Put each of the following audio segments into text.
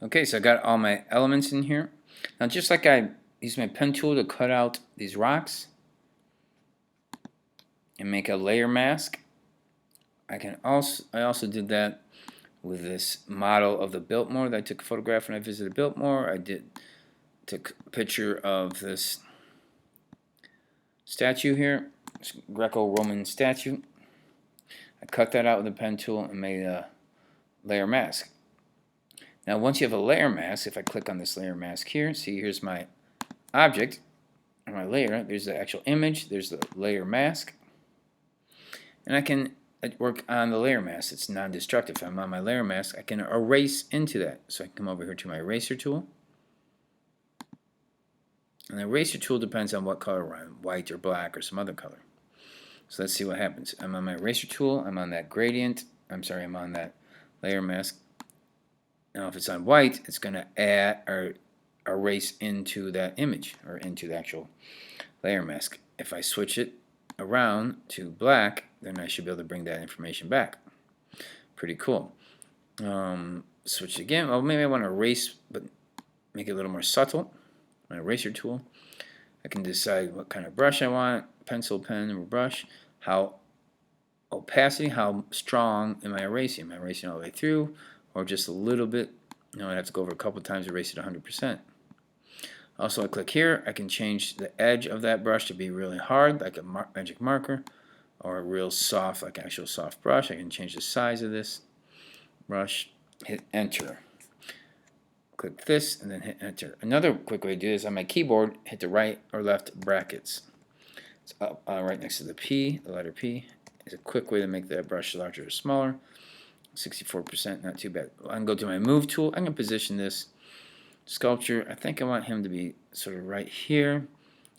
Okay, so I got all my elements in here. Now, just like I used my pen tool to cut out these rocks and make a layer mask, I also did that with this model of the Biltmore that I took a photograph when I visited Biltmore. Took a picture of this statue here, this Greco-Roman statue. I cut that out with a pen tool and made a layer mask. Now, once you have a layer mask, if I click on this layer mask here, see, here's my object, or my layer. There's the actual image. There's the layer mask. And I can work on the layer mask. It's non-destructive. If I'm on my layer mask, I can erase into that. So I can come over here to my eraser tool. And the eraser tool depends on what color we're on, white or black or some other color. So let's see what happens. I'm on my eraser tool. I'm on that gradient. I'm on that layer mask. Now, if it's on white, it's going to add or erase into that image or into the actual layer mask. If I switch it around to black, then I should be able to bring that information back. Pretty cool. Switch again. Well, maybe I want to erase, but make it a little more subtle. My eraser tool. I can decide what kind of brush I want, pencil, pen, or brush. How opacity, how strong am I erasing? Am I erasing all the way through, or just a little bit? I'd have to go over a couple times to erase it 100%. Also, I click here. I can change the edge of that brush to be really hard, like a magic marker, or a real soft, like an actual soft brush. I can change the size of this brush. Hit enter. Click this and then hit enter. Another quick way to do this on my keyboard, hit the right or left brackets. It's up right next to the P, the letter P. It's a quick way to make that brush larger or smaller. 64%, not too bad. I can go to my move tool. I can position this sculpture. I think I want him to be sort of right here,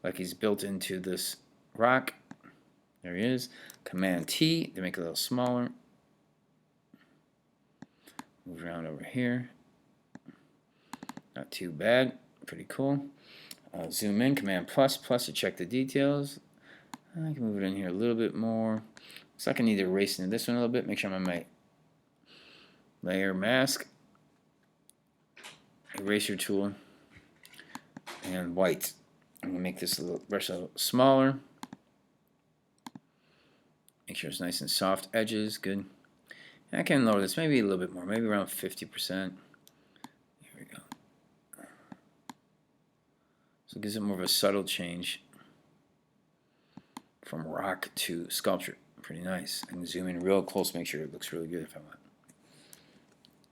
like he's built into this rock. There he is. Command T to make it a little smaller. Move around over here. Not too bad. Pretty cool. Zoom in. Command plus to check the details. I can move it in here a little bit more. So I can need to erase into this one a little bit. Make sure I'm on my layer mask, eraser tool, and white. I'm going to make this brush a little smaller. Make sure it's nice and soft edges. Good. And I can lower this maybe a little bit more, maybe around 50%. Here we go. So it gives it more of a subtle change from rock to sculpture. Pretty nice. I can zoom in real close, make sure it looks really good if I want.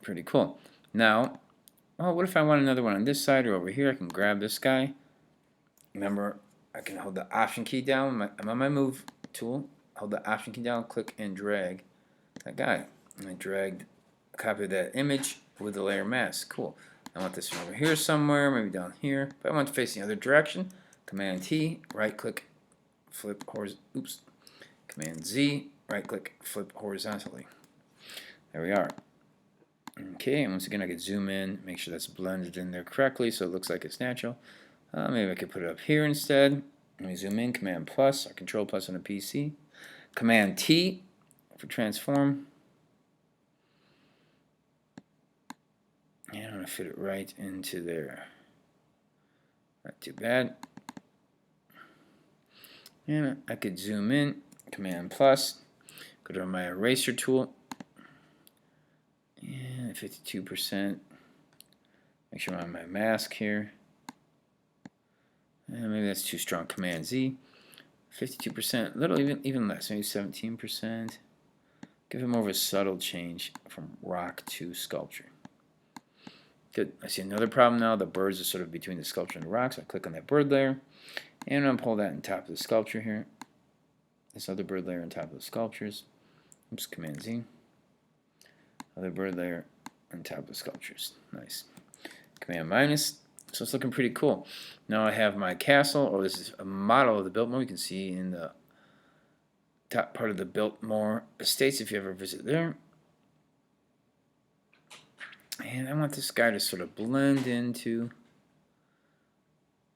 Pretty cool. Now, what if I want another one on this side or over here? I can grab this guy. Remember, I can hold the Option key down. I'm on my Move tool. Hold the Option key down, click and drag that guy. And I dragged a copy of that image with the layer mask. Cool. I want this one over here somewhere, maybe down here. But I want to face the other direction. Command T, right click, flip horizontally. Command Z, right click, flip horizontally. There we are. Okay, and once again I could zoom in, make sure that's blended in there correctly so it looks like it's natural. Maybe I could put it up here instead. Let me zoom in, Command plus or Control plus on a PC. Command T for transform. And I'm going to fit it right into there. Not too bad. And I could zoom in, Command plus, go to my eraser tool. And 52%. Make sure I'm on my mask here. And maybe that's too strong. Command Z. 52%, a little even less, maybe 17%. Give it more of a subtle change from rock to sculpture. Good. I see another problem now. The birds are sort of between the sculpture and the rock, so I click on that bird layer. And I'm going to pull that on top of the sculpture here. This other bird layer on top of the sculptures. Oops, Command Z. Other bird layer on top of the sculptures. Nice. Command minus. So it's looking pretty cool. Now I have my castle, or this is a model of the Biltmore. You can see in the top part of the Biltmore Estates if you ever visit there. And I want this guy to sort of blend into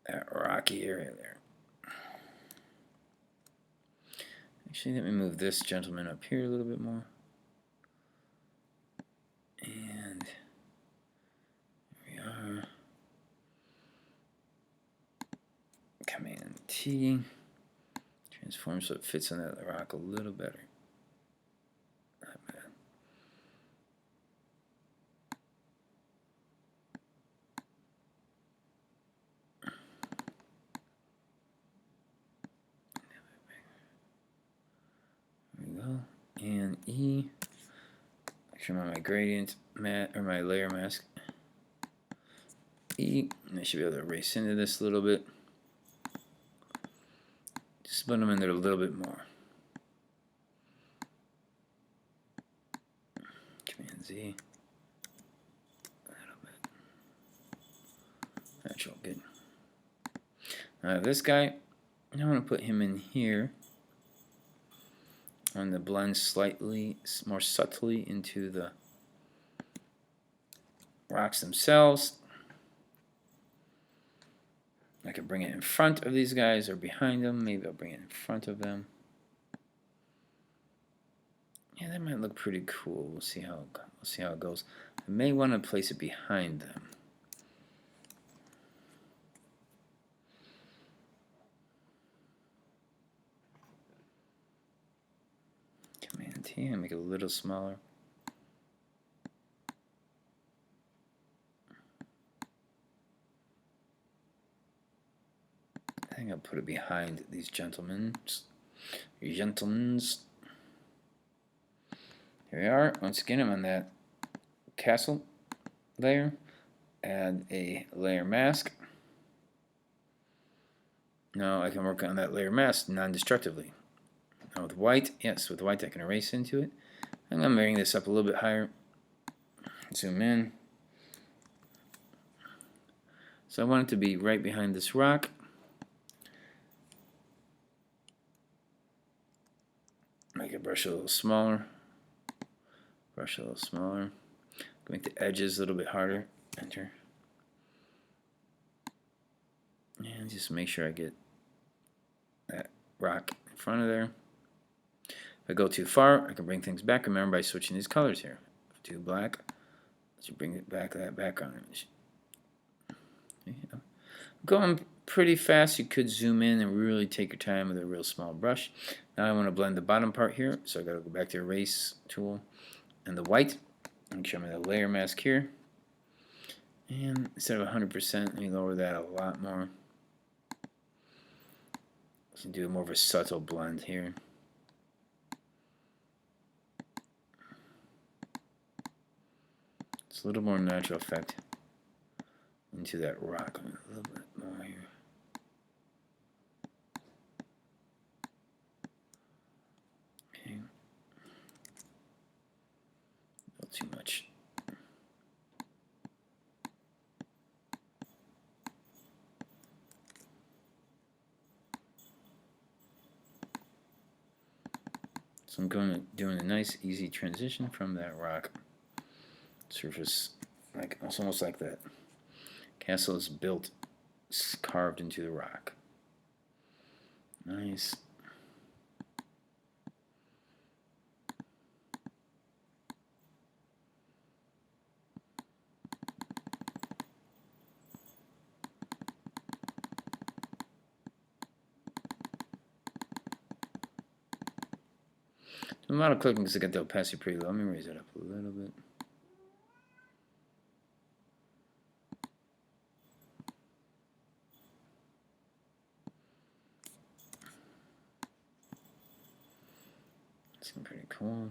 that rocky area there. Actually, let me move this gentleman up here a little bit more. And T. Transform so it fits on that rock a little better. Not bad. There we go. And E. Make sure I'm on my gradient mat or my layer mask. E. And I should be able to erase into this a little bit. Just put them in there a little bit more. Command Z. A little bit. That's all good. This guy, I want to put him in here. I want to blend slightly more subtly into the rocks themselves. I could bring it in front of these guys or behind them. Maybe I'll bring it in front of them. Yeah, that might look pretty cool. We'll see how it goes. I may want to place it behind them. Command T and make it a little smaller. I think I'll put it behind these gentlemen. Here we are. Once again, I'm on that castle layer. Add a layer mask. Now I can work on that layer mask non-destructively. Now with white, yes, with white I can erase into it. I'm going to bring this up a little bit higher. Zoom in. So I want it to be right behind this rock. Make it brush a little smaller. Brush a little smaller. Make the edges a little bit harder. Enter. And just make sure I get that rock in front of there. If I go too far, I can bring things back. Remember by switching these colors here. Too black, let's bring it back to that background image. Going pretty fast. You could zoom in and really take your time with a real small brush. Now I want to blend the bottom part here, so I got to go back to erase tool and the white. Make sure I'm in the layer mask here. And instead of 100%, let me lower that a lot more. So do more of a subtle blend here. It's a little more natural effect into that rock. A little bit more here. Okay. A little too much. So I'm doing a nice easy transition from that rock surface, like it's almost like that castle is built, carved into the rock. Nice. A lot of clicking because I got the opacity pretty low. Let me raise it up a little bit. Seems pretty cool.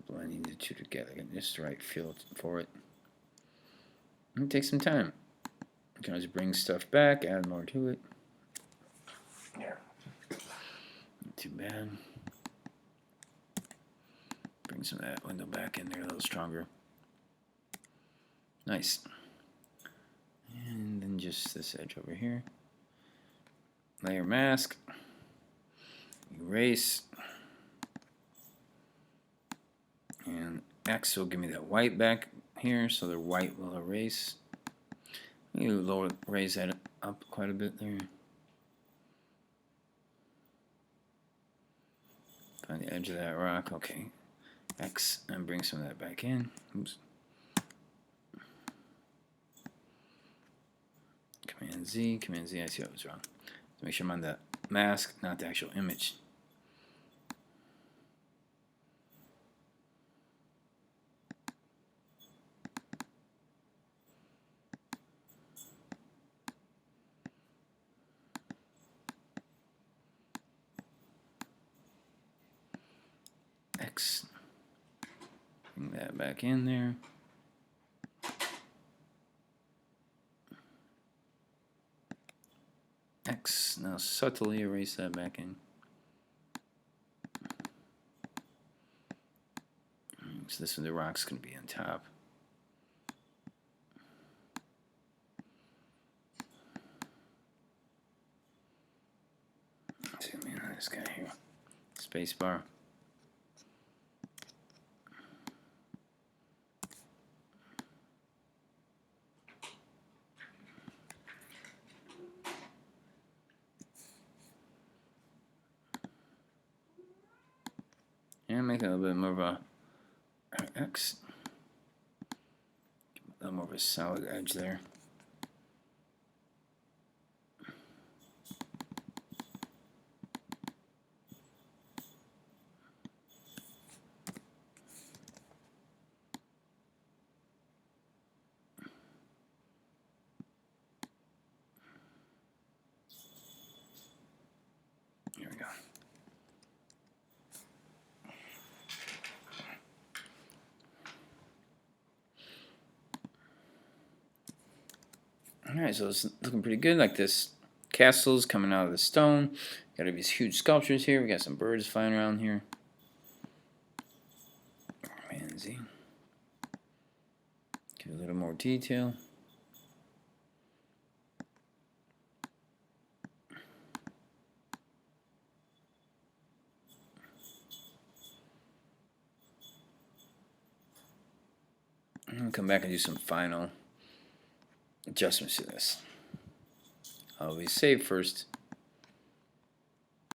Blending the two together, get just the right feel for it. It takes some time. You can always bring stuff back, add more to it. There. Not too bad. Bring some of that window back in there a little stronger. Nice. And then just this edge over here. Layer mask. Erase. And X will give me that white back here, so the white will erase. You raise that up quite a bit there. Find the edge of that rock. Okay. X and bring some of that back in. Oops. Command Z, Command Z. I see what was wrong. So make sure I'm on the mask, not the actual image. X. Bring that back in there. X. Now subtly erase that back in. So this one, the rock's going to be on top. Zoom in on this guy here. Space bar. And make it a little bit more of a X. A little more of a solid edge there. Here we go. Alright, so it's looking pretty good. Like this castle's coming out of the stone. Got these huge sculptures here. We got some birds flying around here. Command Z. Give a little more detail. And come back and do some final adjustments to this. Always save first.